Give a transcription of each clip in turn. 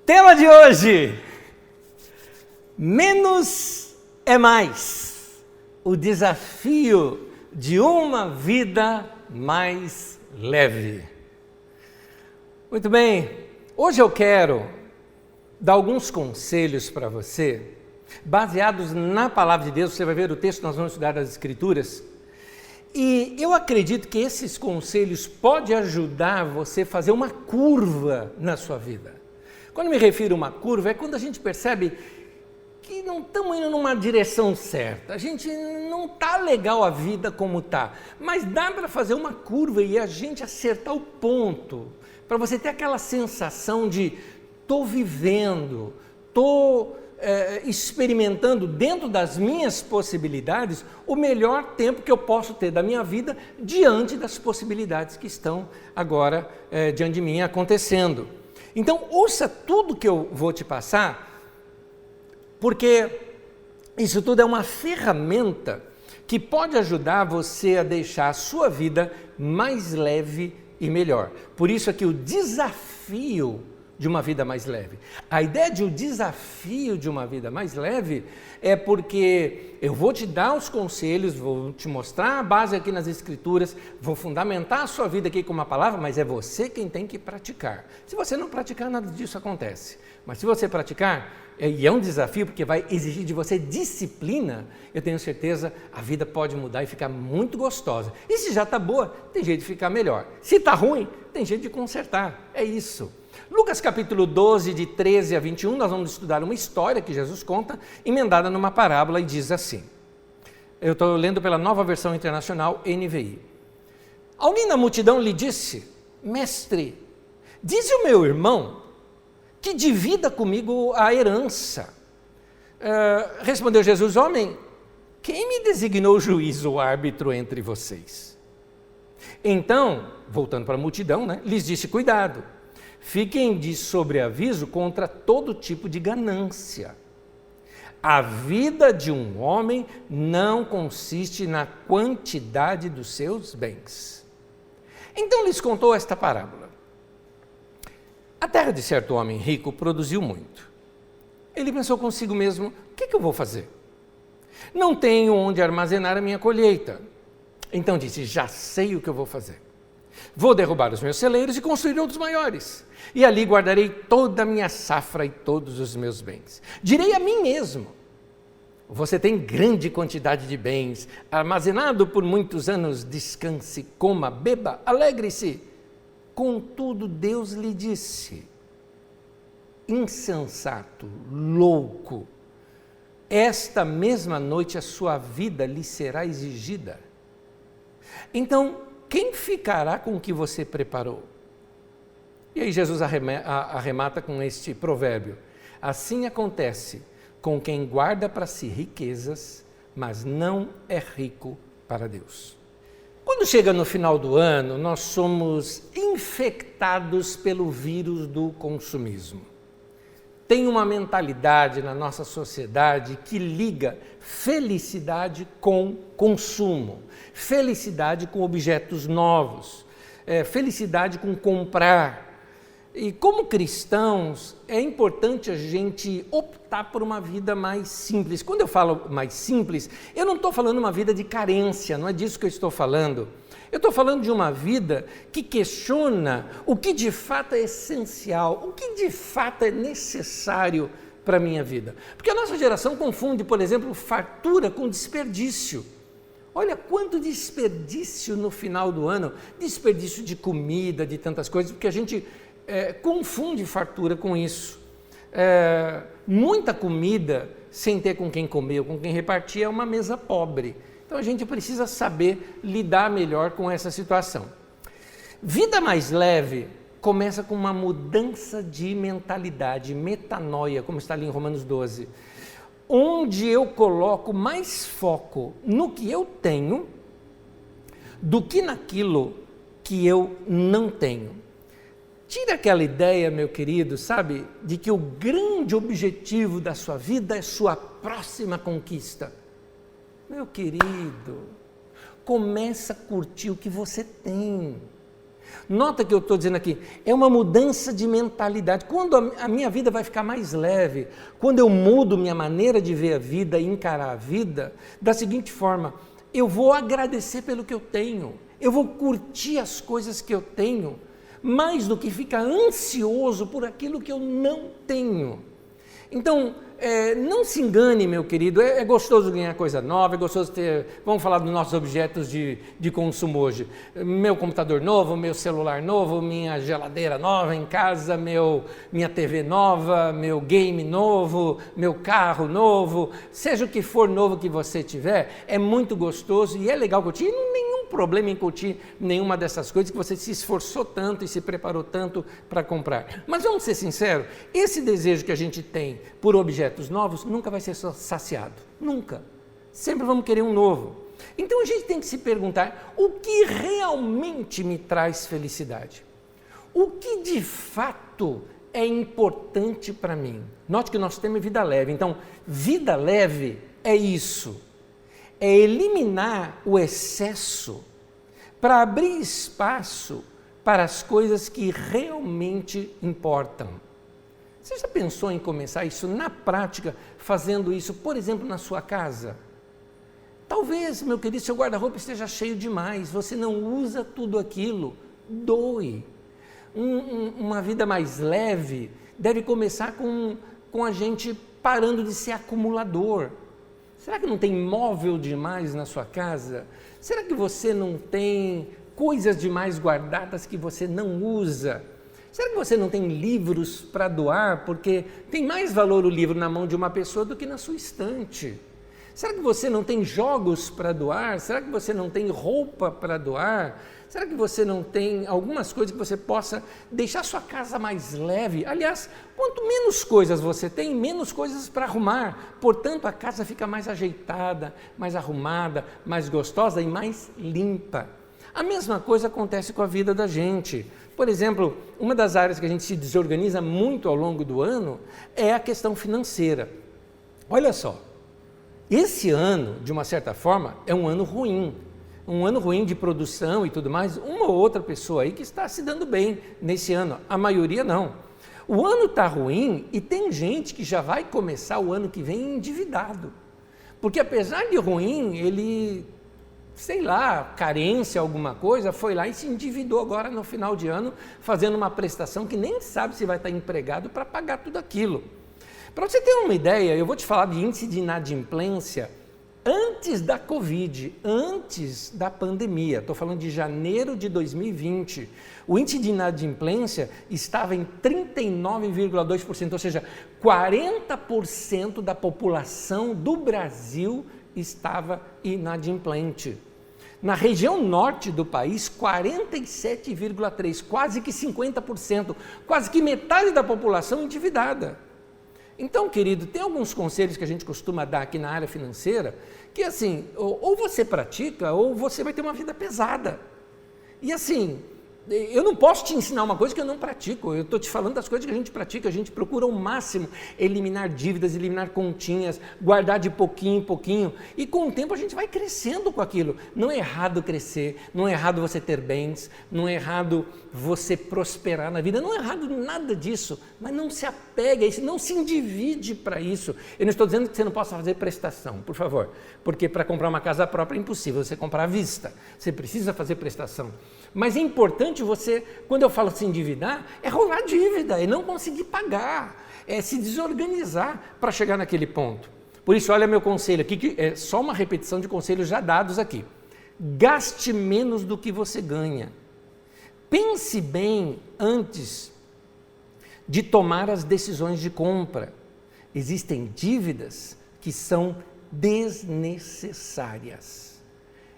Tema de hoje: menos é mais. O desafio de uma vida mais leve. Muito bem, hoje eu quero dar alguns conselhos para você, baseados na palavra de Deus. Você vai ver o texto, nós vamos estudar as Escrituras. E eu acredito que esses conselhos podem ajudar você a fazer uma curva na sua vida. Quando me refiro a uma curva, é quando a gente percebe que não estamos indo numa direção certa. A gente não está legal a vida como está, mas dá para fazer uma curva e a gente acertar o ponto, para você ter aquela sensação de estou vivendo, estou experimentando dentro das minhas possibilidades o melhor tempo que eu posso ter da minha vida diante das possibilidades que estão agora diante de mim acontecendo. Então, ouça tudo que eu vou te passar, porque isso tudo é uma ferramenta que pode ajudar você a deixar a sua vida mais leve e melhor. Por isso aqui o desafio de uma vida mais leve. A ideia de o desafio de uma vida mais leve é porque eu vou te dar os conselhos, vou te mostrar a base aqui nas Escrituras, vou fundamentar a sua vida aqui com uma palavra, mas é você quem tem que praticar. Se você não praticar, nada disso acontece. Mas se você praticar, e é um desafio porque vai exigir de você disciplina, eu tenho certeza a vida pode mudar e ficar muito gostosa. E se já está boa, tem jeito de ficar melhor. Se está ruim, tem jeito de consertar. É isso. Lucas capítulo 12, de 13 a 21, nós vamos estudar uma história que Jesus conta, emendada numa parábola, e diz assim. Eu estou lendo pela Nova Versão Internacional, NVI. Alguém na multidão lhe disse: Mestre, diz o meu irmão que divida comigo a herança. Respondeu Jesus: Homem, quem me designou juiz ou árbitro entre vocês? Então, voltando para a multidão, lhes disse: Cuidado. Fiquem de sobreaviso contra todo tipo de ganância. A vida de um homem não consiste na quantidade dos seus bens. Então lhes contou esta parábola. A terra de certo homem rico produziu muito. Ele pensou consigo mesmo: o que eu vou fazer? Não tenho onde armazenar a minha colheita. Então disse: já sei o que eu vou fazer. Vou derrubar os meus celeiros e construir outros maiores. E ali guardarei toda a minha safra e todos os meus bens. Direi a mim mesmo: você tem grande quantidade de bens, armazenado por muitos anos, descanse, coma, beba, alegre-se. Contudo, Deus lhe disse: insensato, louco, esta mesma noite a sua vida lhe será exigida. Então, quem ficará com o que você preparou? E aí Jesus arremata com este provérbio: assim acontece com quem guarda para si riquezas, mas não é rico para Deus. Quando chega no final do ano, nós somos infectados pelo vírus do consumismo. Tem uma mentalidade na nossa sociedade que liga felicidade com consumo, felicidade com objetos novos, felicidade com comprar. E como cristãos, é importante a gente optar por uma vida mais simples. Quando eu falo mais simples, eu não estou falando uma vida de carência, não é disso que eu estou falando. Eu estou falando de uma vida que questiona o que de fato é essencial, o que de fato é necessário para a minha vida. Porque a nossa geração confunde, por exemplo, fartura com desperdício. Olha quanto desperdício no final do ano, desperdício de comida, de tantas coisas, porque a gente confunde fartura com isso. Muita comida sem ter com quem comer ou com quem repartir é uma mesa pobre. Então a gente precisa saber lidar melhor com essa situação. Vida mais leve começa com uma mudança de mentalidade, metanoia, como está ali em Romanos 12, onde eu coloco mais foco no que eu tenho do que naquilo que eu não tenho. Tira aquela ideia, meu querido, sabe, de que o grande objetivo da sua vida é sua próxima conquista. Meu querido, começa a curtir o que você tem. Nota que eu estou dizendo aqui, é uma mudança de mentalidade. Quando a minha vida vai ficar mais leve, quando eu mudo minha maneira de ver a vida e encarar a vida, da seguinte forma, eu vou agradecer pelo que eu tenho, eu vou curtir as coisas que eu tenho, mais do que ficar ansioso por aquilo que eu não tenho. Então, não se engane, meu querido, é gostoso ganhar coisa nova, é gostoso ter, vamos falar dos nossos objetos de consumo hoje, meu computador novo, meu celular novo, minha geladeira nova em casa, minha TV nova, meu game novo, meu carro novo, seja o que for novo que você tiver, é muito gostoso e é legal curtir, nenhum problema em curtir nenhuma dessas coisas que você se esforçou tanto e se preparou tanto para comprar. Mas vamos ser sinceros, esse desejo que a gente tem por objetos novos nunca vai ser saciado, nunca. Sempre vamos querer um novo. Então a gente tem que se perguntar, o que realmente me traz felicidade? O que de fato é importante para mim? Note que nós temos vida leve, então vida leve é isso. É eliminar o excesso para abrir espaço para as coisas que realmente importam. Você já pensou em começar isso na prática, fazendo isso, por exemplo, na sua casa? Talvez, meu querido, seu guarda-roupa esteja cheio demais, você não usa tudo aquilo, doe. Uma vida mais leve deve começar com a gente parando de ser acumulador. Será que não tem móvel demais na sua casa? Será que você não tem coisas demais guardadas que você não usa? Será que você não tem livros para doar? Porque tem mais valor o livro na mão de uma pessoa do que na sua estante. Será que você não tem jogos para doar? Será que você não tem roupa para doar? Será que você não tem algumas coisas que você possa deixar sua casa mais leve? Aliás, quanto menos coisas você tem, menos coisas para arrumar. Portanto, a casa fica mais ajeitada, mais arrumada, mais gostosa e mais limpa. A mesma coisa acontece com a vida da gente. Por exemplo, uma das áreas que a gente se desorganiza muito ao longo do ano é a questão financeira. Olha só, esse ano, de uma certa forma, é um ano ruim. Um ano ruim de produção e tudo mais, uma ou outra pessoa aí que está se dando bem nesse ano, a maioria não. O ano está ruim e tem gente que já vai começar o ano que vem endividado. Porque apesar de ruim, ele, sei lá, carência, alguma coisa, foi lá e se endividou agora no final de ano, fazendo uma prestação que nem sabe se vai estar empregado para pagar tudo aquilo. Para você ter uma ideia, eu vou te falar de índice de inadimplência antes da Covid, antes da pandemia, estou falando de janeiro de 2020, o índice de inadimplência estava em 39,2%, ou seja, 40% da população do Brasil estava inadimplente. Na região norte do país, 47,3%, quase que 50%, quase que metade da população endividada. Então, querido, tem alguns conselhos que a gente costuma dar aqui na área financeira, que assim, ou você pratica, ou você vai ter uma vida pesada. E assim, eu não posso te ensinar uma coisa que eu não pratico, eu estou te falando das coisas que a gente pratica, a gente procura ao máximo eliminar dívidas, eliminar continhas, guardar de pouquinho em pouquinho, e com o tempo a gente vai crescendo com aquilo. Não é errado crescer, não é errado você ter bens, não é errado você prosperar na vida, não é errado nada disso, mas não se apegue a isso, não se endivide para isso. Eu não estou dizendo que você não possa fazer prestação, por favor, porque para comprar uma casa própria é impossível, você comprar à vista, você precisa fazer prestação. Mas é importante você, quando eu falo se endividar, é rolar dívida, é não conseguir pagar, é se desorganizar para chegar naquele ponto. Por isso, olha meu conselho aqui, que é só uma repetição de conselhos já dados aqui. Gaste menos do que você ganha. Pense bem antes de tomar as decisões de compra. Existem dívidas que são desnecessárias.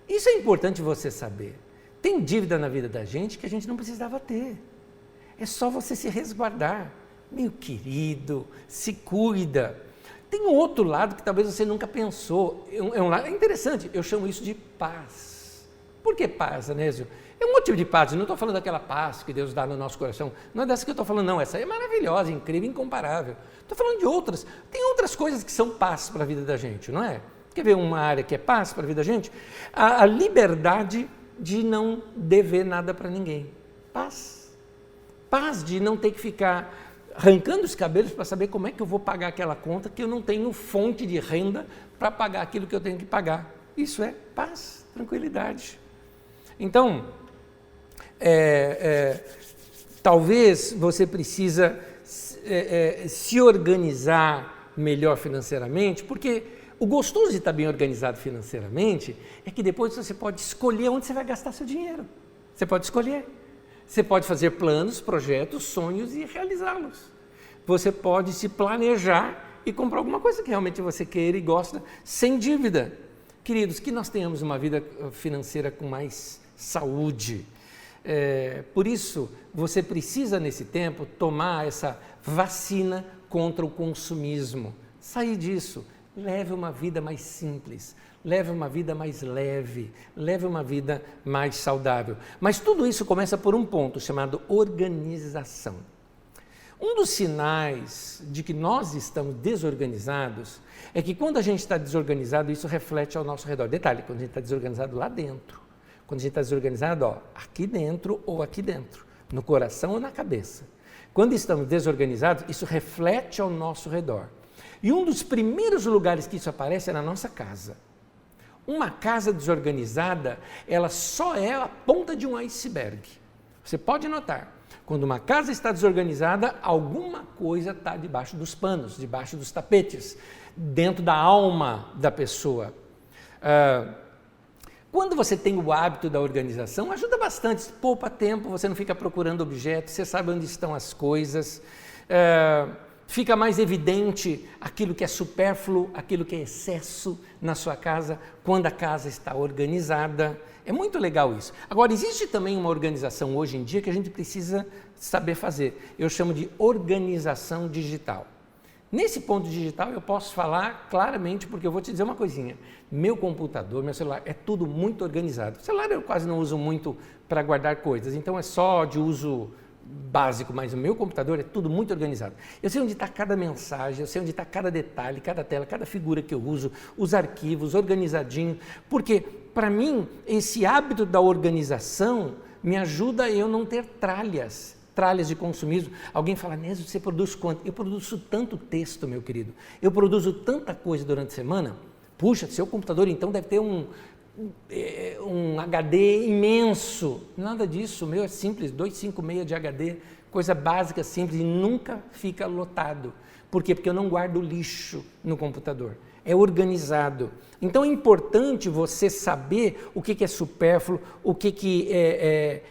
Isso é importante você saber. Tem dívida na vida da gente que a gente não precisava ter. É só você se resguardar. Meu querido, se cuida. Tem um outro lado que talvez você nunca pensou. É interessante, eu chamo isso de paz. Por que paz, Anésio? É um motivo de paz, eu não estou falando daquela paz que Deus dá no nosso coração. Não é dessa que eu estou falando, não. Essa aí é maravilhosa, incrível, incomparável. Estou falando de outras. Tem outras coisas que são paz para a vida da gente, não é? Quer ver uma área que é paz para a vida da gente? A liberdade de não dever nada para ninguém. paz. Paz de não ter que ficar arrancando os cabelos para saber como é que eu vou pagar aquela conta que eu não tenho fonte de renda para pagar aquilo que eu tenho que pagar. Isso é paz, tranquilidade. Então, talvez você precisa se organizar melhor financeiramente, porque o gostoso de estar bem organizado financeiramente é que depois você pode escolher onde você vai gastar seu dinheiro. Você pode escolher. Você pode fazer planos, projetos, sonhos e realizá-los. Você pode se planejar e comprar alguma coisa que realmente você queira e gosta, sem dívida. Queridos, que nós tenhamos uma vida financeira com mais saúde. Por isso, você precisa, nesse tempo, tomar essa vacina contra o consumismo. Sair disso. Leve uma vida mais simples, leve uma vida mais leve, leve uma vida mais saudável. Mas tudo isso começa por um ponto chamado organização. Um dos sinais de que nós estamos desorganizados é que quando a gente está desorganizado, isso reflete ao nosso redor. Detalhe, quando a gente está desorganizado lá dentro, quando a gente está desorganizado, aqui dentro ou aqui dentro, no coração ou na cabeça. Quando estamos desorganizados, isso reflete ao nosso redor. E um dos primeiros lugares que isso aparece é na nossa casa. Uma casa desorganizada, ela só é a ponta de um iceberg. Você pode notar, quando uma casa está desorganizada, alguma coisa está debaixo dos panos, debaixo dos tapetes, dentro da alma da pessoa. Quando você tem o hábito da organização, ajuda bastante, poupa tempo, você não fica procurando objetos, você sabe onde estão as coisas, fica mais evidente aquilo que é supérfluo, aquilo que é excesso na sua casa, quando a casa está organizada. É muito legal isso. Agora, existe também uma organização hoje em dia que a gente precisa saber fazer. Eu chamo de organização digital. Nesse ponto digital eu posso falar claramente, porque eu vou te dizer uma coisinha. Meu computador, meu celular, é tudo muito organizado. O celular eu quase não uso muito para guardar coisas, então é só de uso básico, mas o meu computador é tudo muito organizado. Eu sei onde está cada mensagem, eu sei onde está cada detalhe, cada tela, cada figura que eu uso, os arquivos, organizadinho, porque para mim esse hábito da organização me ajuda a eu não ter tralhas de consumismo. Alguém fala, Nésio, você produz quanto? Eu produzo tanto texto, meu querido, eu produzo tanta coisa durante a semana. Puxa, seu computador então deve ter um HD imenso. Nada disso, o meu é simples, 256 de HD, coisa básica, simples, e nunca fica lotado. Por quê? Porque eu não guardo lixo no computador, é organizado. Então é importante você saber o que é supérfluo, o que é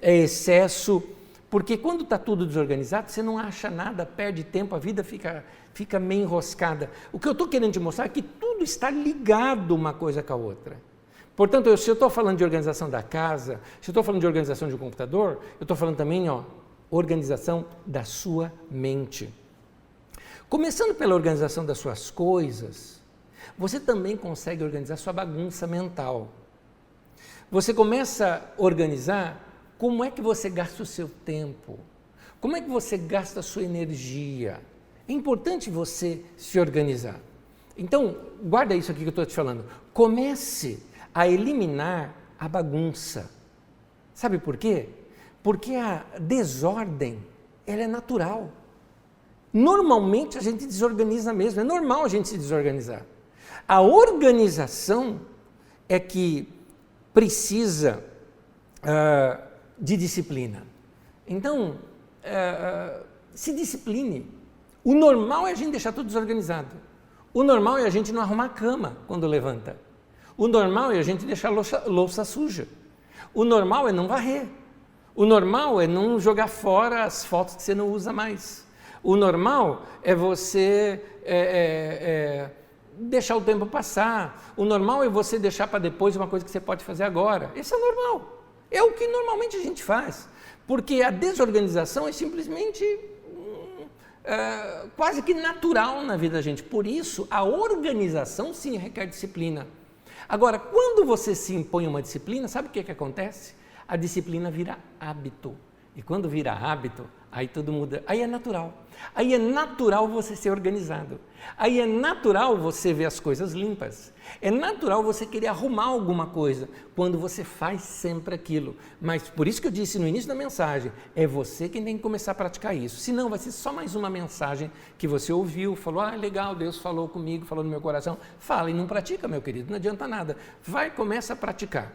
excesso, porque quando está tudo desorganizado, você não acha nada, perde tempo, a vida fica meio enroscada. O que eu estou querendo te mostrar é que tudo está ligado uma coisa com a outra. Portanto, se eu estou falando de organização da casa, se eu estou falando de organização de um computador, eu estou falando também, organização da sua mente. Começando pela organização das suas coisas, você também consegue organizar sua bagunça mental. Você começa a organizar como é que você gasta o seu tempo, como é que você gasta a sua energia. É importante você se organizar. Então, guarda isso aqui que eu estou te falando. Comece a eliminar a bagunça. Sabe por quê? Porque a desordem, ela é natural. Normalmente a gente desorganiza mesmo, é normal a gente se desorganizar. A organização é que precisa de disciplina. Então, se discipline. O normal é a gente deixar tudo desorganizado. O normal é a gente não arrumar a cama quando levanta. O normal é a gente deixar a louça suja. O normal é não varrer. O normal é não jogar fora as fotos que você não usa mais. O normal é você deixar o tempo passar. O normal é você deixar para depois uma coisa que você pode fazer agora. Esse é o normal. É o que normalmente a gente faz. Porque a desorganização é simplesmente quase que natural na vida da gente. Por isso, a organização sim requer disciplina. Agora, quando você se impõe uma disciplina, sabe o que acontece? A disciplina vira hábito. E quando vira hábito, aí tudo muda. Aí é natural. Aí é natural você ser organizado. Aí é natural você ver as coisas limpas. É natural você querer arrumar alguma coisa quando você faz sempre aquilo. Mas por isso que eu disse no início da mensagem, é você quem tem que começar a praticar isso. Senão vai ser só mais uma mensagem que você ouviu, falou, legal, Deus falou comigo, falou no meu coração. Fala e não pratica, meu querido, não adianta nada. Vai, começa a praticar.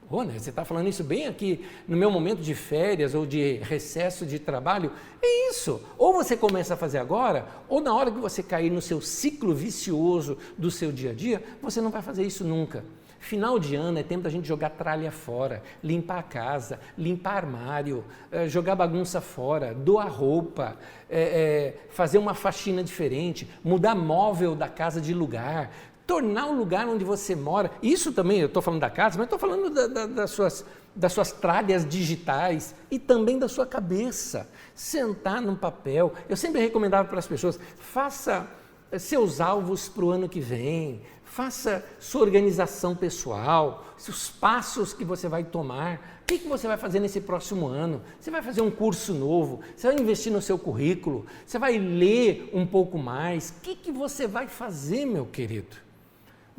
Né? Você está falando isso bem aqui no meu momento de férias ou de recesso de trabalho, é isso, ou você começa a fazer agora, ou na hora que você cair no seu ciclo vicioso do seu dia a dia, você não vai fazer isso nunca. Final de ano é tempo da gente jogar tralha fora, limpar a casa, limpar armário, jogar bagunça fora, doar roupa, fazer uma faxina diferente, mudar móvel da casa de lugar, tornar o lugar onde você mora, isso também, eu estou falando da casa, mas estou falando das suas tralhas digitais e também da sua cabeça. Sentar num papel, eu sempre recomendava para as pessoas, faça seus alvos para o ano que vem, faça sua organização pessoal, os passos que você vai tomar, o que você vai fazer nesse próximo ano, você vai fazer um curso novo, você vai investir no seu currículo, você vai ler um pouco mais, o que você vai fazer, meu querido?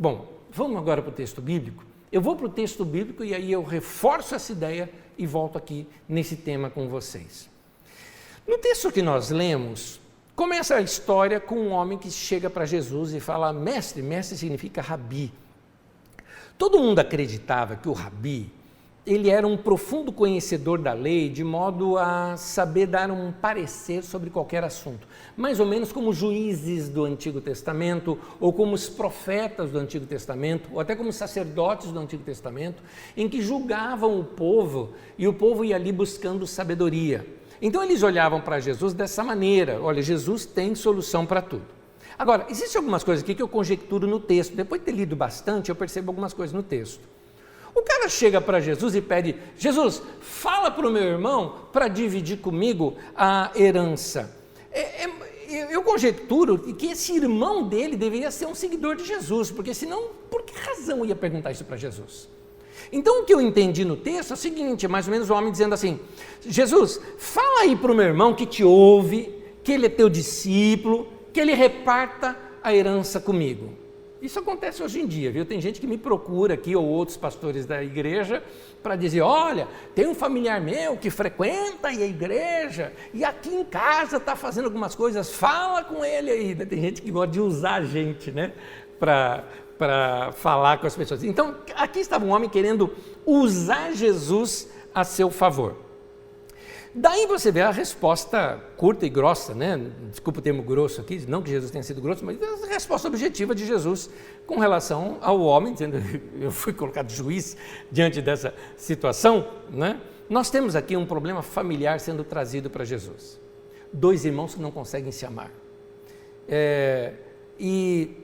Bom, vamos agora para o texto bíblico. Eu vou para o texto bíblico e aí eu reforço essa ideia e volto aqui nesse tema com vocês. No texto que nós lemos, começa a história com um homem que chega para Jesus e fala, mestre, mestre significa rabi. Todo mundo acreditava que o rabi, ele era um profundo conhecedor da lei, de modo a saber dar um parecer sobre qualquer assunto. Mais ou menos como juízes do Antigo Testamento, ou como os profetas do Antigo Testamento, ou até como sacerdotes do Antigo Testamento, em que julgavam o povo, e o povo ia ali buscando sabedoria. Então eles olhavam para Jesus dessa maneira, olha, Jesus tem solução para tudo. Agora, existem algumas coisas aqui que eu conjecturo no texto, depois de ter lido bastante, eu percebo algumas coisas no texto. O cara chega para Jesus e pede, Jesus, fala para o meu irmão para dividir comigo a herança. Eu conjecturo que esse irmão dele deveria ser um seguidor de Jesus, porque senão, por que razão eu ia perguntar isso para Jesus? Então o que eu entendi no texto é o seguinte, é mais ou menos o homem dizendo assim, Jesus, fala aí para o meu irmão que te ouve, que ele é teu discípulo, que ele reparta a herança comigo. Isso acontece hoje em dia, viu? Tem gente que me procura aqui, ou outros pastores da igreja, para dizer, olha, tem um familiar meu que frequenta a igreja, e aqui em casa está fazendo algumas coisas, fala com ele aí. Tem gente que gosta de usar a gente, né, para falar com as pessoas. Então, aqui estava um homem querendo usar Jesus a seu favor. Daí você vê a resposta curta e grossa, né? Desculpa o termo grosso aqui, não que Jesus tenha sido grosso, mas a resposta objetiva de Jesus com relação ao homem, dizendo, eu fui colocado juiz diante dessa situação, né? Nós temos aqui um problema familiar sendo trazido para Jesus. Dois irmãos que não conseguem se amar. E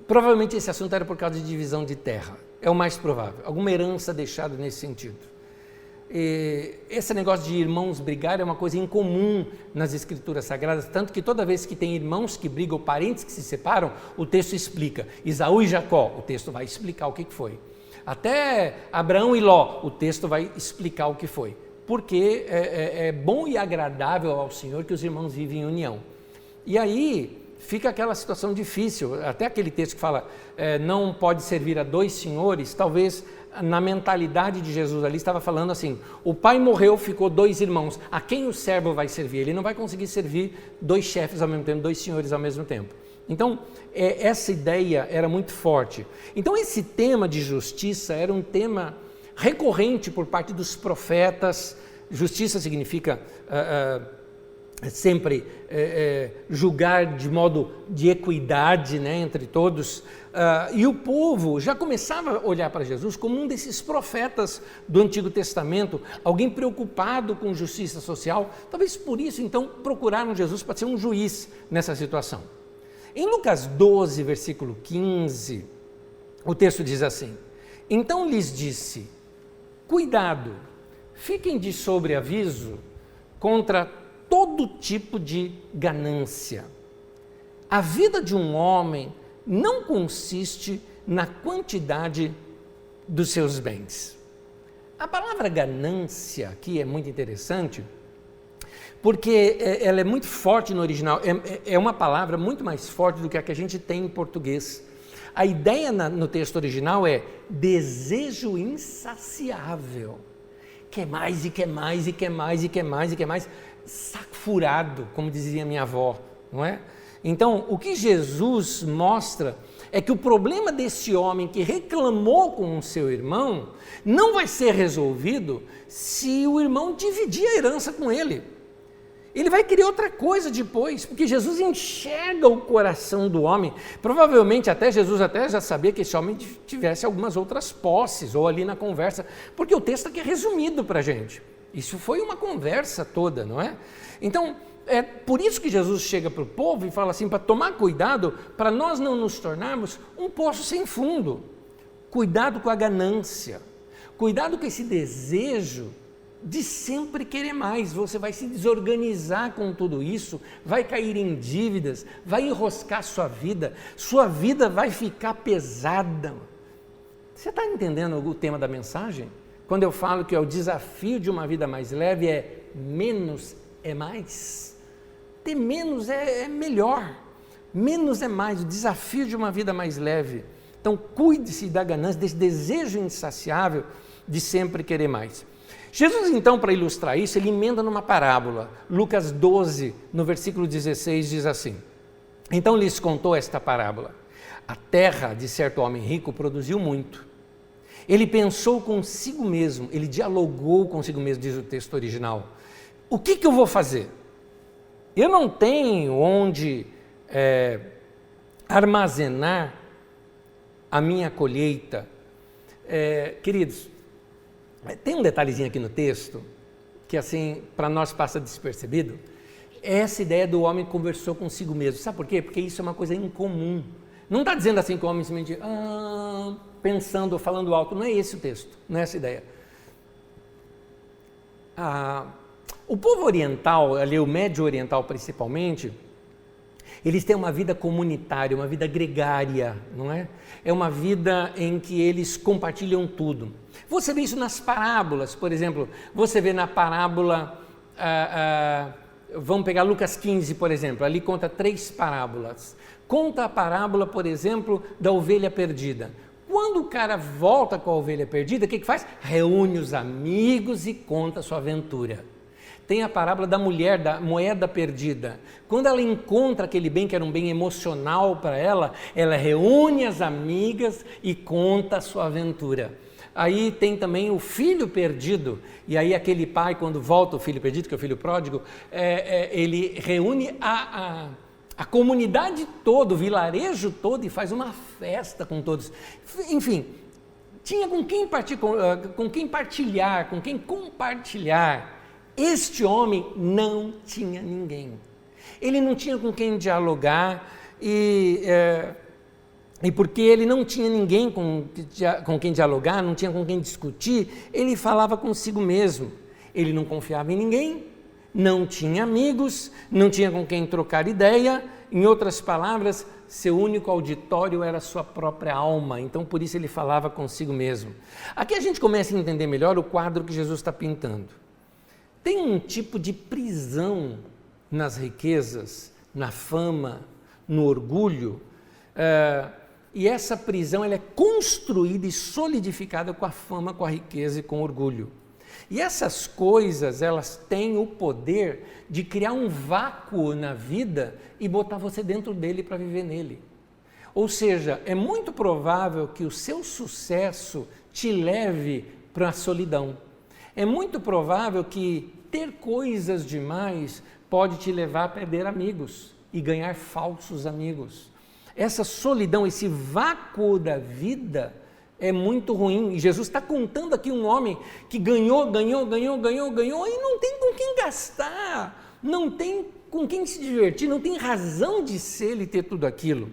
provavelmente esse assunto era por causa de divisão de terra, é o mais provável, alguma herança deixada nesse sentido. Esse negócio de irmãos brigar é uma coisa incomum nas escrituras sagradas, tanto que toda vez que tem irmãos que brigam, parentes que se separam, o texto explica, Esaú e Jacó, o texto vai explicar o que foi. Até Abraão e Ló, o texto vai explicar o que foi, porque é bom e agradável ao Senhor que os irmãos vivem em união. E aí fica aquela situação difícil, até aquele texto que fala, não pode servir a dois senhores, talvez na mentalidade de Jesus ali estava falando assim, o pai morreu, ficou dois irmãos, a quem o servo vai servir? Ele não vai conseguir servir dois chefes ao mesmo tempo, dois senhores ao mesmo tempo. Então, essa ideia era muito forte. Então, esse tema de justiça era um tema recorrente por parte dos profetas. Justiça significa sempre julgar de modo de equidade, né, entre todos, e o povo já começava a olhar para Jesus como um desses profetas do Antigo Testamento, alguém preocupado com justiça social, talvez por isso então procuraram Jesus para ser um juiz nessa situação. Em Lucas 12, versículo 15, o texto diz assim, então lhes disse, cuidado, fiquem de sobreaviso contra todo tipo de ganância. A vida de um homem não consiste na quantidade dos seus bens. A palavra ganância aqui é muito interessante, porque ela é muito forte no original, é uma palavra muito mais forte do que a que a gente tem em português. A ideia no texto original é desejo insaciável, quer mais e quer mais e quer mais e quer mais e quer mais, saco furado, como dizia minha avó, não é? Então, o que Jesus mostra é que o problema desse homem que reclamou com o seu irmão não vai ser resolvido se o irmão dividir a herança com ele. Ele vai querer outra coisa depois, porque Jesus enxerga o coração do homem. Provavelmente Jesus até já sabia que esse homem tivesse algumas outras posses, ou ali na conversa, porque o texto aqui é resumido para a gente. Isso foi uma conversa toda, não é? Então, é por isso que Jesus chega para o povo e fala assim, para tomar cuidado, para nós não nos tornarmos um poço sem fundo. Cuidado com a ganância, cuidado com esse desejo de sempre querer mais. Você vai se desorganizar com tudo isso, vai cair em dívidas, vai enroscar sua vida vai ficar pesada. Você está entendendo o tema da mensagem? Quando eu falo que o desafio de uma vida mais leve é menos é mais. Ter menos é melhor, menos é mais, o desafio de uma vida mais leve. Então cuide-se da ganância, desse desejo insaciável de sempre querer mais. Jesus então, para ilustrar isso, ele emenda numa parábola. Lucas 12, no versículo 16, diz assim: então lhes contou esta parábola: a terra de certo homem rico produziu muito. Ele pensou consigo mesmo, ele dialogou consigo mesmo, diz o texto original. O que eu vou fazer? Eu não tenho onde armazenar a minha colheita. Queridos, tem um detalhezinho aqui no texto, que assim, para nós passa despercebido. Essa ideia do homem conversou consigo mesmo. Sabe por quê? Porque isso é uma coisa incomum. Não está dizendo assim que o homem simplesmente pensando ou falando alto. Não é esse o texto, não é essa a ideia. O povo oriental, ali o médio oriental principalmente, eles têm uma vida comunitária, uma vida gregária, não é? É uma vida em que eles compartilham tudo. Você vê isso nas parábolas, por exemplo, você vê na parábola, vamos pegar Lucas 15, por exemplo, ali conta 3 parábolas. Conta a parábola, por exemplo, da ovelha perdida. Quando o cara volta com a ovelha perdida, o que faz? Reúne os amigos e conta a sua aventura. Tem a parábola da mulher, da moeda perdida. Quando ela encontra aquele bem que era um bem emocional para ela, ela reúne as amigas e conta a sua aventura. Aí tem também o filho perdido, e aí aquele pai, quando volta o filho perdido, que é o filho pródigo, ele reúne a comunidade toda, o vilarejo todo, e faz uma festa com todos. Enfim, tinha com quem partilhar, com quem compartilhar. Este homem não tinha ninguém. Ele não tinha com quem dialogar, e porque ele não tinha ninguém com quem dialogar, não tinha com quem discutir, ele falava consigo mesmo. Ele não confiava em ninguém, não tinha amigos, não tinha com quem trocar ideia. Em outras palavras, seu único auditório era a sua própria alma, então por isso ele falava consigo mesmo. Aqui a gente começa a entender melhor o quadro que Jesus está pintando. Tem um tipo de prisão nas riquezas, na fama, no orgulho, e essa prisão ela é construída e solidificada com a fama, com a riqueza e com o orgulho. E essas coisas, elas têm o poder de criar um vácuo na vida e botar você dentro dele para viver nele. Ou seja, é muito provável que o seu sucesso te leve para a solidão. É muito provável que ter coisas demais pode te levar a perder amigos e ganhar falsos amigos. Essa solidão, esse vácuo da vida é muito ruim. E Jesus está contando aqui um homem que ganhou e não tem com quem gastar, não tem com quem se divertir, não tem razão de ser ele ter tudo aquilo.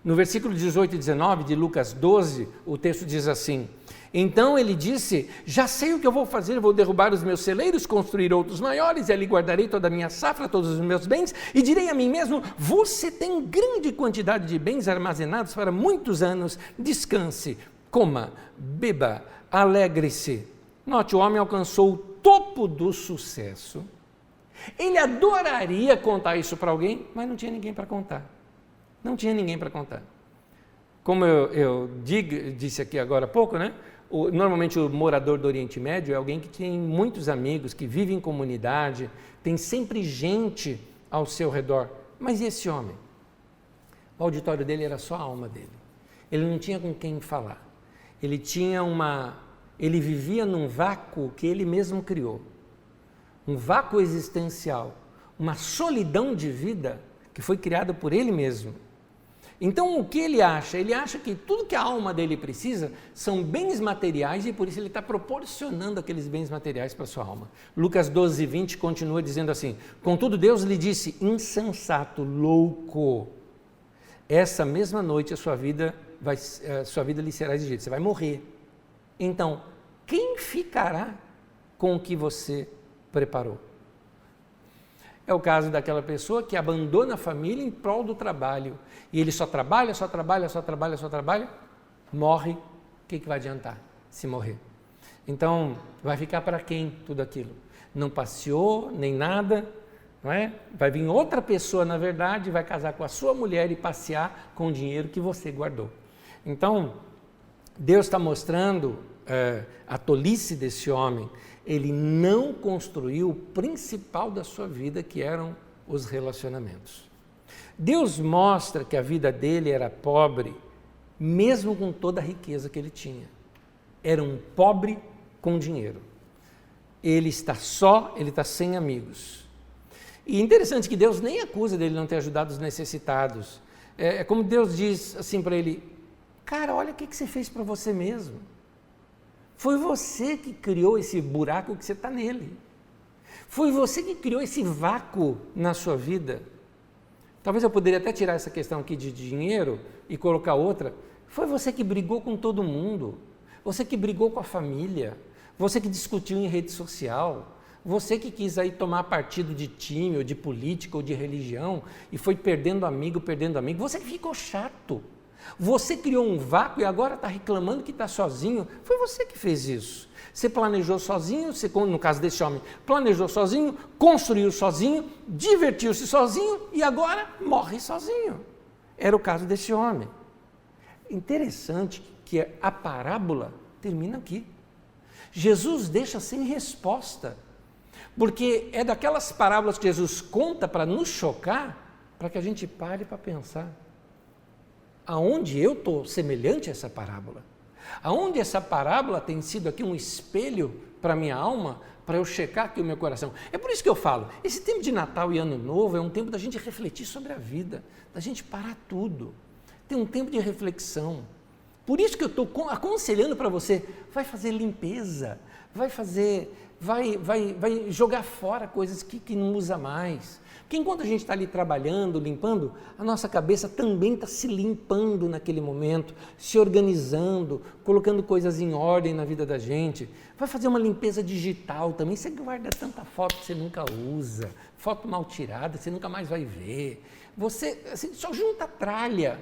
No versículo 18 e 19 de Lucas 12, o texto diz assim: então ele disse, já sei o que eu vou fazer, vou derrubar os meus celeiros, construir outros maiores, e ali guardarei toda a minha safra, todos os meus bens, e direi a mim mesmo, você tem grande quantidade de bens armazenados para muitos anos, descanse, coma, beba, alegre-se. Note, o homem alcançou o topo do sucesso, Ele adoraria contar isso para alguém, mas não tinha ninguém para contar. Não tinha ninguém para contar. Como eu disse aqui agora há pouco, né? Normalmente o morador do Oriente Médio é alguém que tem muitos amigos, que vive em comunidade, tem sempre gente ao seu redor. Mas e esse homem? O auditório dele era só a alma dele. Ele não tinha com quem falar. Ele vivia num vácuo que ele mesmo criou. Um vácuo existencial, uma solidão de vida que foi criada por ele mesmo. Então, o que ele acha? Ele acha que tudo que a alma dele precisa são bens materiais e por isso ele está proporcionando aqueles bens materiais para a sua alma. Lucas 12, 20 continua dizendo assim: contudo, Deus lhe disse, insensato, louco, essa mesma noite a sua vida lhe será exigida, você vai morrer. Então, quem ficará com o que você preparou? É o caso daquela pessoa que abandona a família em prol do trabalho. E ele só trabalha, morre. O que vai adiantar se morrer? Então, vai ficar para quem tudo aquilo? Não passeou, nem nada, não é? Vai vir outra pessoa, na verdade, vai casar com a sua mulher e passear com o dinheiro que você guardou. Então, Deus está mostrando a tolice desse homem. Ele não construiu o principal da sua vida, que eram os relacionamentos. Deus mostra que a vida dele era pobre, mesmo com toda a riqueza que ele tinha. Era um pobre com dinheiro. Ele está só, ele está sem amigos. E interessante que Deus nem acusa dele não ter ajudado os necessitados. É como Deus diz assim para ele: cara, olha o que você fez para você mesmo. Foi você que criou esse buraco que você está nele. Foi você que criou esse vácuo na sua vida. Talvez eu poderia até tirar essa questão aqui de dinheiro e colocar outra. Foi você que brigou com todo mundo. Você que brigou com a família. Você que discutiu em rede social. Você que quis aí tomar partido de time, ou de política, ou de religião, e foi perdendo amigo. Você que ficou chato. Você criou um vácuo e agora está reclamando que está sozinho. Foi você que fez isso. Você planejou sozinho, no caso desse homem, planejou sozinho, construiu sozinho, divertiu-se sozinho e agora morre sozinho. Era o caso desse homem. Interessante que a parábola termina aqui. Jesus deixa sem resposta, porque é daquelas parábolas que Jesus conta para nos chocar, para que a gente pare para pensar. Aonde eu estou semelhante a essa parábola? Aonde essa parábola tem sido aqui um espelho para a minha alma, para eu checar aqui o meu coração? É por isso que eu falo, esse tempo de Natal e Ano Novo é um tempo da gente refletir sobre a vida, da gente parar tudo, tem um tempo de reflexão. Por isso que eu estou aconselhando para você, vai fazer limpeza, vai jogar fora coisas que não usa mais. Porque enquanto a gente está ali trabalhando, limpando, a nossa cabeça também está se limpando naquele momento, se organizando, colocando coisas em ordem na vida da gente. Vai fazer uma limpeza digital também. Você guarda tanta foto que você nunca usa, foto mal tirada, você nunca mais vai ver. Você só junta tralha.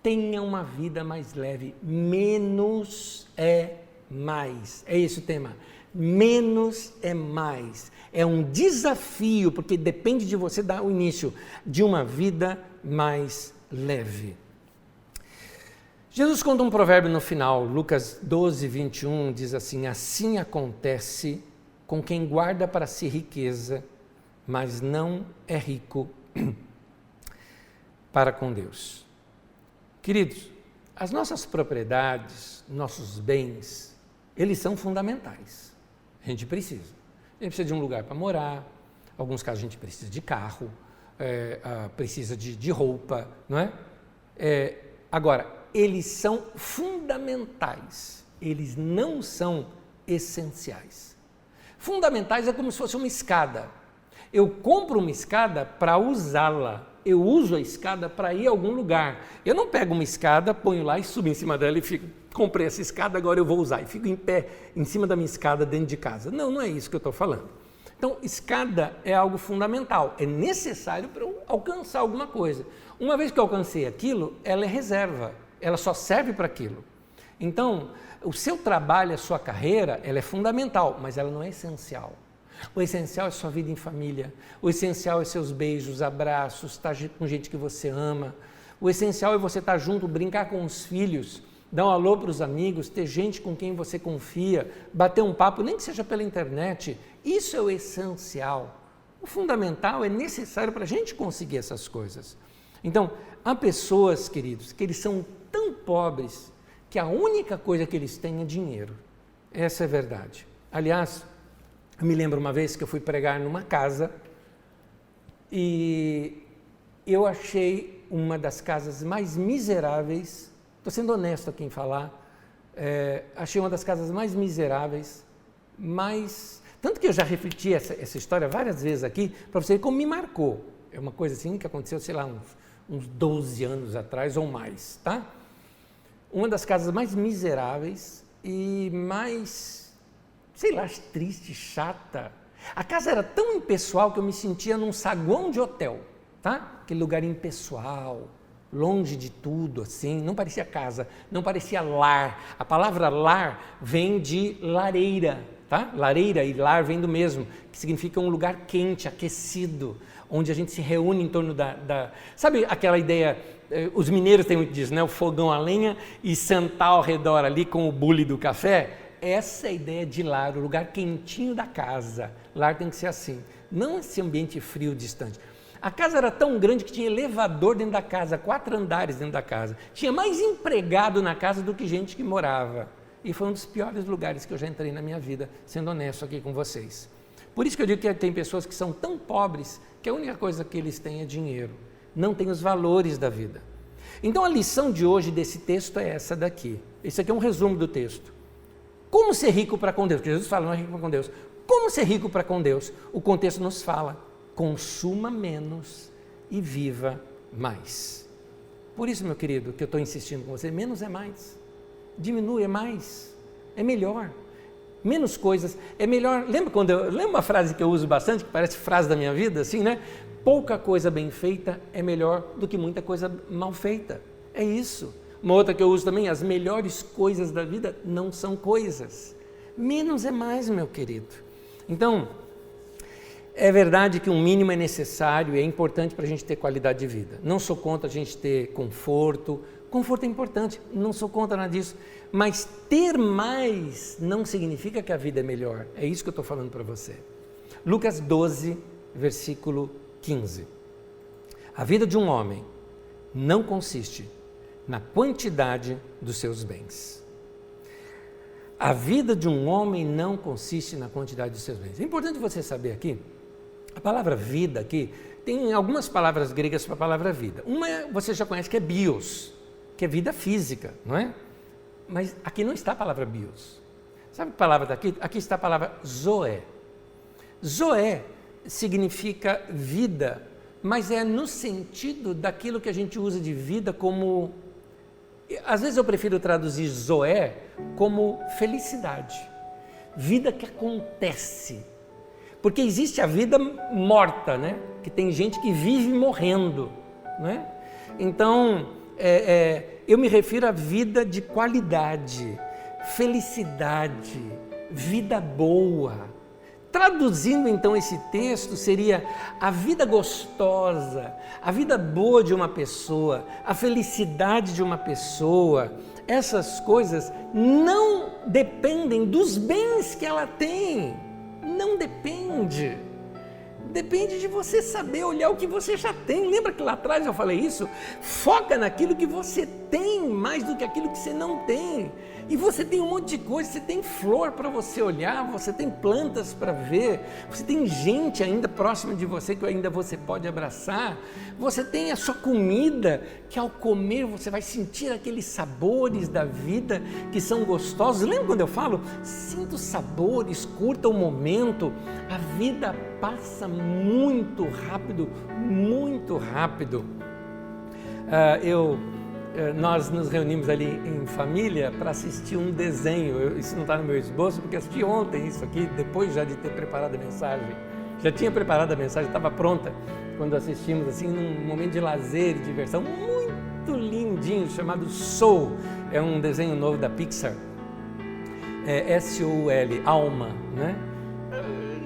Tenha uma vida mais leve. Menos é mais. É esse o tema. Menos é mais. É um desafio, porque depende de você dar o início de uma vida mais leve. Jesus conta um provérbio no final, Lucas 12, 21, diz assim: assim acontece com quem guarda para si riqueza, mas não é rico para com Deus. Queridos, as nossas propriedades, nossos bens, eles são fundamentais. A gente precisa. A gente precisa de um lugar para morar, em alguns casos a gente precisa de carro, precisa de roupa, não é? Agora, eles são fundamentais, eles não são essenciais. Fundamentais é como se fosse uma escada. Eu compro uma escada para usá-la, eu uso a escada para ir a algum lugar. Eu não pego uma escada, ponho lá e subo em cima dela e fico, comprei essa escada, agora eu vou usar, e fico em pé em cima da minha escada dentro de casa. Não, não é isso que eu estou falando. Então, escada é algo fundamental, é necessário para eu alcançar alguma coisa. Uma vez que eu alcancei aquilo, ela é reserva, ela só serve para aquilo. Então, o seu trabalho, a sua carreira, ela é fundamental, mas ela não é essencial. O essencial é sua vida em família. O essencial é seus beijos, abraços, estar com gente que você ama. O essencial é você estar junto, brincar com os filhos, dar um alô para os amigos, ter gente com quem você confia, bater um papo, nem que seja pela internet. Isso é o essencial. O fundamental é necessário para a gente conseguir essas coisas. Então, há pessoas, queridos, que eles são tão pobres que a única coisa que eles têm é dinheiro. Essa é a verdade. Aliás, eu me lembro uma vez que eu fui pregar numa casa e eu achei uma das casas mais miseráveis, estou sendo honesto aqui em falar, achei uma das casas mais miseráveis, tanto que eu já refleti essa história várias vezes aqui, para você ver como me marcou. É uma coisa assim que aconteceu, sei lá, uns 12 anos atrás ou mais, tá? Uma das casas mais miseráveis e mais, sei lá, triste, chata. A casa era tão impessoal que eu me sentia num saguão de hotel, tá? Aquele lugar impessoal, longe de tudo, assim, não parecia casa, não parecia lar. A palavra lar vem de lareira, tá? Lareira e lar vem do mesmo, que significa um lugar quente, aquecido, onde a gente se reúne em torno Sabe aquela ideia, os mineiros têm muito disso, né? O fogão a lenha e sentar ao redor ali com o bule do café. Essa é a ideia de lar, o lugar quentinho da casa. Lar tem que ser assim, não esse ambiente frio, distante. A casa era tão grande que tinha elevador dentro da casa, 4 andares dentro da casa. Tinha mais empregado na casa do que gente que morava. E foi um dos piores lugares que eu já entrei na minha vida, sendo honesto aqui com vocês. Por isso que eu digo que tem pessoas que são tão pobres que a única coisa que eles têm é dinheiro. Não têm os valores da vida. Então a lição de hoje desse texto é essa daqui. Esse aqui é um resumo do texto. Como ser rico para com Deus? Porque Jesus fala, não é rico para com Deus. Como ser rico para com Deus? O contexto nos fala, consuma menos e viva mais. Por isso, meu querido, que eu estou insistindo com você, menos é mais. Diminui é mais, é melhor. Menos coisas, é melhor. Lembra uma frase que eu uso bastante, que parece frase da minha vida, assim, né? Pouca coisa bem feita é melhor do que muita coisa mal feita. É isso. Uma outra que eu uso também, as melhores coisas da vida não são coisas. Menos é mais, meu querido. Então, é verdade que um mínimo é necessário e é importante para a gente ter qualidade de vida. Não sou contra a gente ter conforto. Conforto é importante, não sou contra nada disso. Mas ter mais não significa que a vida é melhor. É isso que eu estou falando para você. Lucas 12, versículo 15. A vida de um homem não consiste na quantidade dos seus bens. A vida de um homem não consiste na quantidade dos seus bens. É importante você saber aqui, a palavra vida aqui, tem algumas palavras gregas para a palavra vida. Uma você já conhece que é bios, que é vida física, não é? Mas aqui não está a palavra bios. Sabe que palavra está aqui? Aqui está a palavra zoé. Zoé significa vida, mas é no sentido daquilo que a gente usa de vida como... Às vezes eu prefiro traduzir zoé como felicidade. Vida que acontece. Porque existe a vida morta, né? Que tem gente que vive morrendo, né? Então, eu me refiro à vida de qualidade, felicidade, vida boa. Traduzindo então esse texto seria a vida gostosa, a vida boa de uma pessoa, a felicidade de uma pessoa. Essas coisas não dependem dos bens que ela tem, não depende. Depende de você saber olhar o que você já tem. Lembra que lá atrás eu falei isso? Foca naquilo que você tem mais do que aquilo que você não tem. E você tem um monte de coisa, você tem flor para você olhar, você tem plantas para ver, você tem gente ainda próxima de você que ainda você pode abraçar, você tem a sua comida, que ao comer você vai sentir aqueles sabores da vida que são gostosos. Lembra quando eu falo? Sinta os sabores, curta o momento, a vida passa muito rápido, muito rápido. Nós nos reunimos ali em família para assistir um desenho. Isso não está no meu esboço, porque assisti ontem isso aqui, depois já de ter preparado a mensagem. Já tinha preparado a mensagem, estava pronta, quando assistimos assim, num momento de lazer e diversão, muito lindinho, chamado Soul. É um desenho novo da Pixar. S-O-U-L, Alma, né?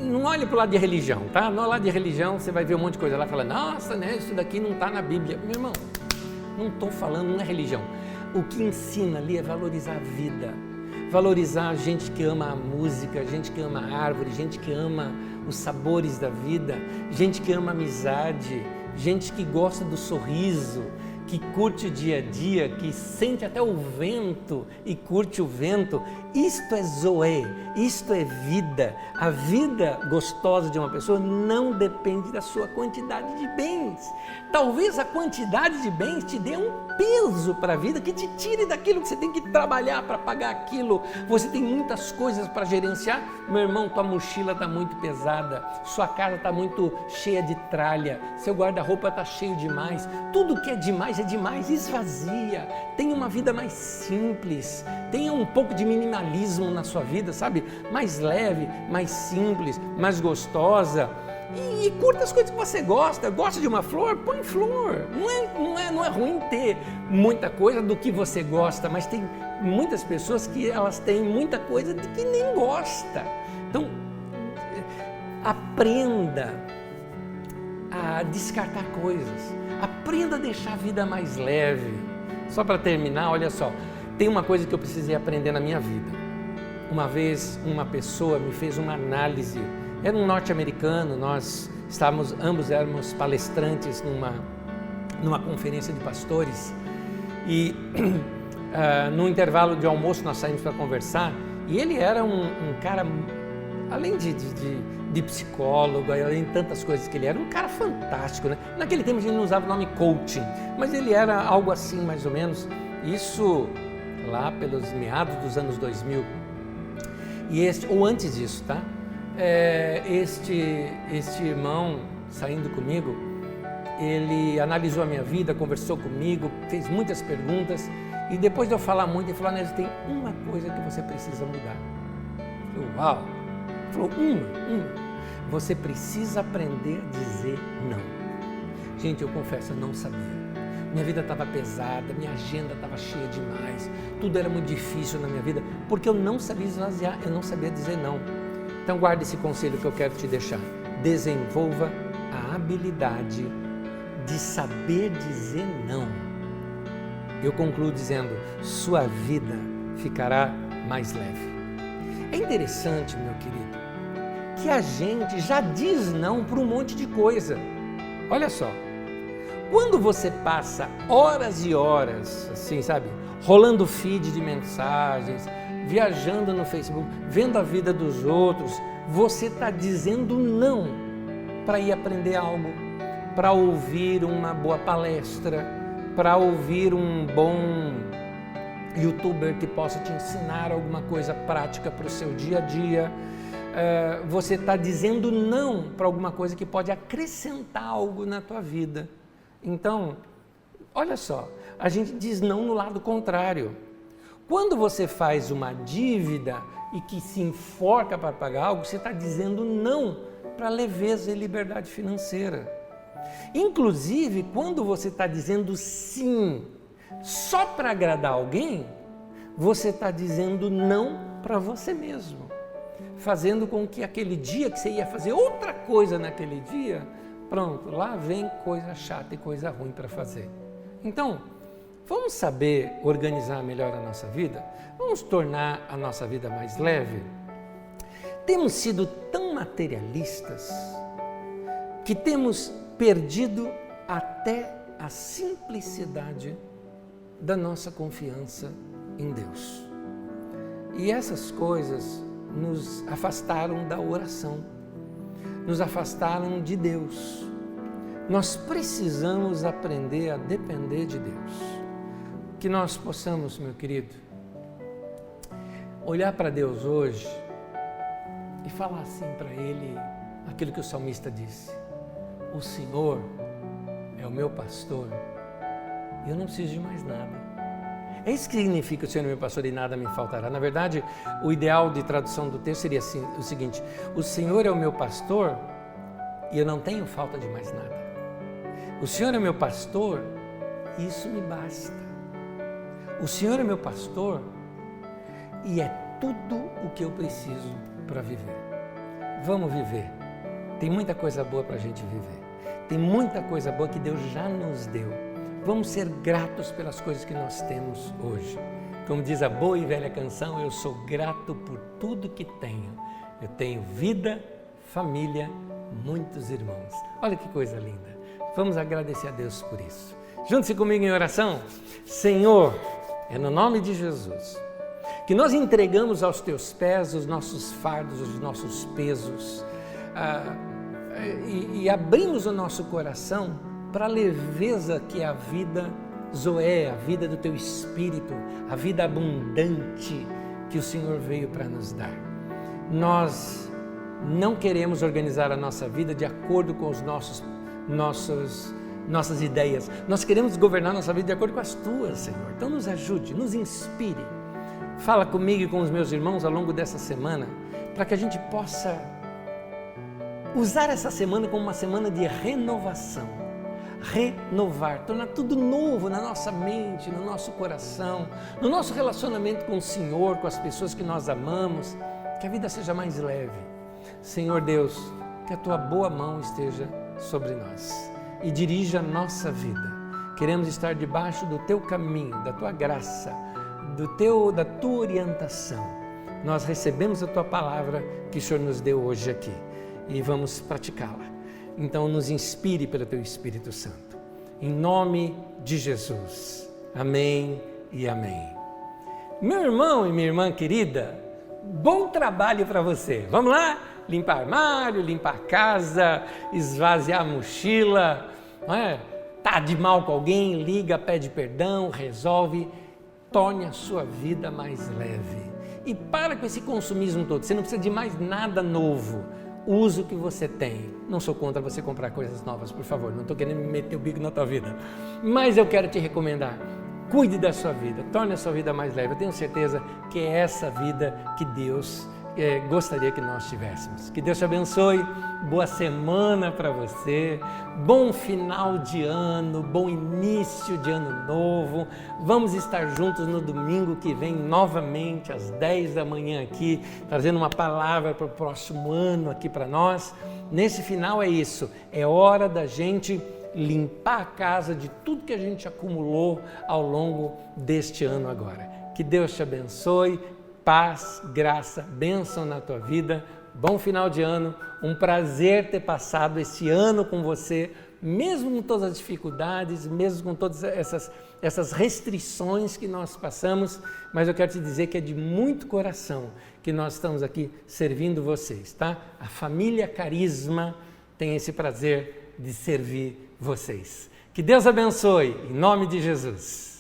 não olhe para o lado de religião, tá? No lado de religião você vai ver um monte de coisa lá, fala, nossa, né, isso daqui não está na Bíblia. Meu irmão, não estou falando, não é religião. O que ensina ali é valorizar a vida, valorizar a gente que ama a música, gente que ama a árvore, gente que ama os sabores da vida, gente que ama a amizade, gente que gosta do sorriso, que curte o dia a dia, que sente até o vento e curte o vento. Isto é Zoe, isto é vida. A vida gostosa de uma pessoa não depende da sua quantidade de bens. Talvez a quantidade de bens te dê um peso para a vida que te tire daquilo que você tem que trabalhar para pagar aquilo. Você tem muitas coisas para gerenciar. Meu irmão, tua mochila está muito pesada, sua casa está muito cheia de tralha, seu guarda-roupa está cheio demais. Tudo que é demais, esvazia. Tenha uma vida mais simples, tenha um pouco de minimalismo na sua vida, sabe? Mais leve, mais simples, mais gostosa. E curta as coisas que você gosta. Gosta de uma flor? Põe flor. Não é ruim ter muita coisa do que você gosta, mas tem muitas pessoas que elas têm muita coisa de que nem gosta. Então, aprenda a descartar coisas. Aprenda a deixar a vida mais leve. Só para terminar, olha só, tem uma coisa que eu precisei aprender na minha vida. Uma vez uma pessoa me fez uma análise. Era um norte-americano, nós ambos éramos palestrantes numa conferência de pastores e no intervalo de almoço nós saímos para conversar e ele era um cara, além de psicólogo, além de tantas coisas que ele era, um cara fantástico, né? Naquele tempo a gente não usava o nome coaching, mas ele era algo assim mais ou menos, isso lá pelos meados dos anos 2000, ou antes disso, tá? Este irmão saindo comigo, ele analisou a minha vida, conversou comigo, fez muitas perguntas e depois de eu falar muito, ele falou, Anésio, tem uma coisa que você precisa mudar. Eu falei, uau! Ele falou, uma. Você precisa aprender a dizer não. Gente, eu confesso, eu não sabia. Minha vida estava pesada, minha agenda estava cheia demais, tudo era muito difícil na minha vida, porque eu não sabia esvaziar, eu não sabia dizer não. Então guarde esse conselho que eu quero te deixar. Desenvolva a habilidade de saber dizer não. Eu concluo dizendo, sua vida ficará mais leve. É interessante, meu querido, que a gente já diz não para um monte de coisa. Olha só, quando você passa horas e horas, assim, sabe, rolando feed de mensagens, viajando no Facebook, vendo a vida dos outros, você está dizendo não para ir aprender algo, para ouvir uma boa palestra, para ouvir um bom youtuber que possa te ensinar alguma coisa prática para o seu dia a dia. Você está dizendo não para alguma coisa que pode acrescentar algo na tua vida. Então, olha só, a gente diz não no lado contrário. Quando você faz uma dívida e que se enforca para pagar algo, você está dizendo não para leveza e liberdade financeira. Inclusive, quando você está dizendo sim só para agradar alguém, você está dizendo não para você mesmo, fazendo com que aquele dia que você ia fazer outra coisa naquele dia, pronto, lá vem coisa chata e coisa ruim para fazer. Então, vamos saber organizar melhor a nossa vida? Vamos tornar a nossa vida mais leve? Temos sido tão materialistas que temos perdido até a simplicidade da nossa confiança em Deus. E essas coisas nos afastaram da oração, nos afastaram de Deus. Nós precisamos aprender a depender de Deus. Que nós possamos, meu querido, olhar para Deus hoje e falar assim para Ele aquilo que o salmista disse: o Senhor é o meu pastor e eu não preciso de mais nada. É isso que significa: o Senhor é meu pastor e nada me faltará. Na verdade, o ideal de tradução do texto seria assim, o seguinte: o Senhor é o meu pastor e eu não tenho falta de mais nada. O Senhor é meu pastor e isso me basta. O Senhor é meu pastor e é tudo o que eu preciso para viver. Vamos viver. Tem muita coisa boa para a gente viver. Tem muita coisa boa que Deus já nos deu. Vamos ser gratos pelas coisas que nós temos hoje. Como diz a boa e velha canção, eu sou grato por tudo que tenho. Eu tenho vida, família, muitos irmãos. Olha que coisa linda. Vamos agradecer a Deus por isso. Junte-se comigo em oração. Senhor, é no nome de Jesus que nós entregamos aos teus pés os nossos fardos, os nossos pesos, e abrimos o nosso coração para a leveza que é a vida Zoé, a vida do teu Espírito, a vida abundante que o Senhor veio para nos dar. Nós não queremos organizar a nossa vida de acordo com os nossas ideias. Nós queremos governar nossa vida de acordo com as tuas, Senhor. Então nos ajude, nos inspire. Fala comigo e com os meus irmãos ao longo dessa semana, para que a gente possa usar essa semana como uma semana de renovação. Renovar, tornar tudo novo na nossa mente, no nosso coração, no nosso relacionamento com o Senhor, com as pessoas que nós amamos, que a vida seja mais leve. Senhor Deus, que a tua boa mão esteja sobre nós e dirija a nossa vida. Queremos estar debaixo do teu caminho, da tua graça, da tua orientação. Nós recebemos a tua palavra que o Senhor nos deu hoje aqui e vamos praticá-la. Então nos inspire pelo teu Espírito Santo. Em nome de Jesus. Amém e amém. Meu irmão e minha irmã querida, bom trabalho para você. Vamos lá? Limpar armário, limpar a casa, esvaziar a mochila, não é? Tá de mal com alguém, liga, pede perdão, resolve. Torne a sua vida mais leve. E para com esse consumismo todo. Você não precisa de mais nada novo. Use o que você tem. Não sou contra você comprar coisas novas, por favor. Não estou querendo meter o bico na tua vida. Mas eu quero te recomendar. Cuide da sua vida. Torne a sua vida mais leve. Eu tenho certeza que é essa vida que Deus gostaria que nós tivéssemos. Que Deus te abençoe. Boa semana para você. Bom final de ano. Bom início de ano novo. Vamos estar juntos no domingo que vem novamente às 10 da manhã aqui, trazendo uma palavra para o próximo ano aqui para nós. Nesse final é isso. É hora da gente limpar a casa de tudo que a gente acumulou ao longo deste ano agora. Que Deus te abençoe. Paz, graça, bênção na tua vida, bom final de ano, um prazer ter passado esse ano com você, mesmo com todas as dificuldades, mesmo com todas essas restrições que nós passamos, mas eu quero te dizer que é de muito coração que nós estamos aqui servindo vocês, tá? A família Carisma tem esse prazer de servir vocês. Que Deus abençoe, em nome de Jesus.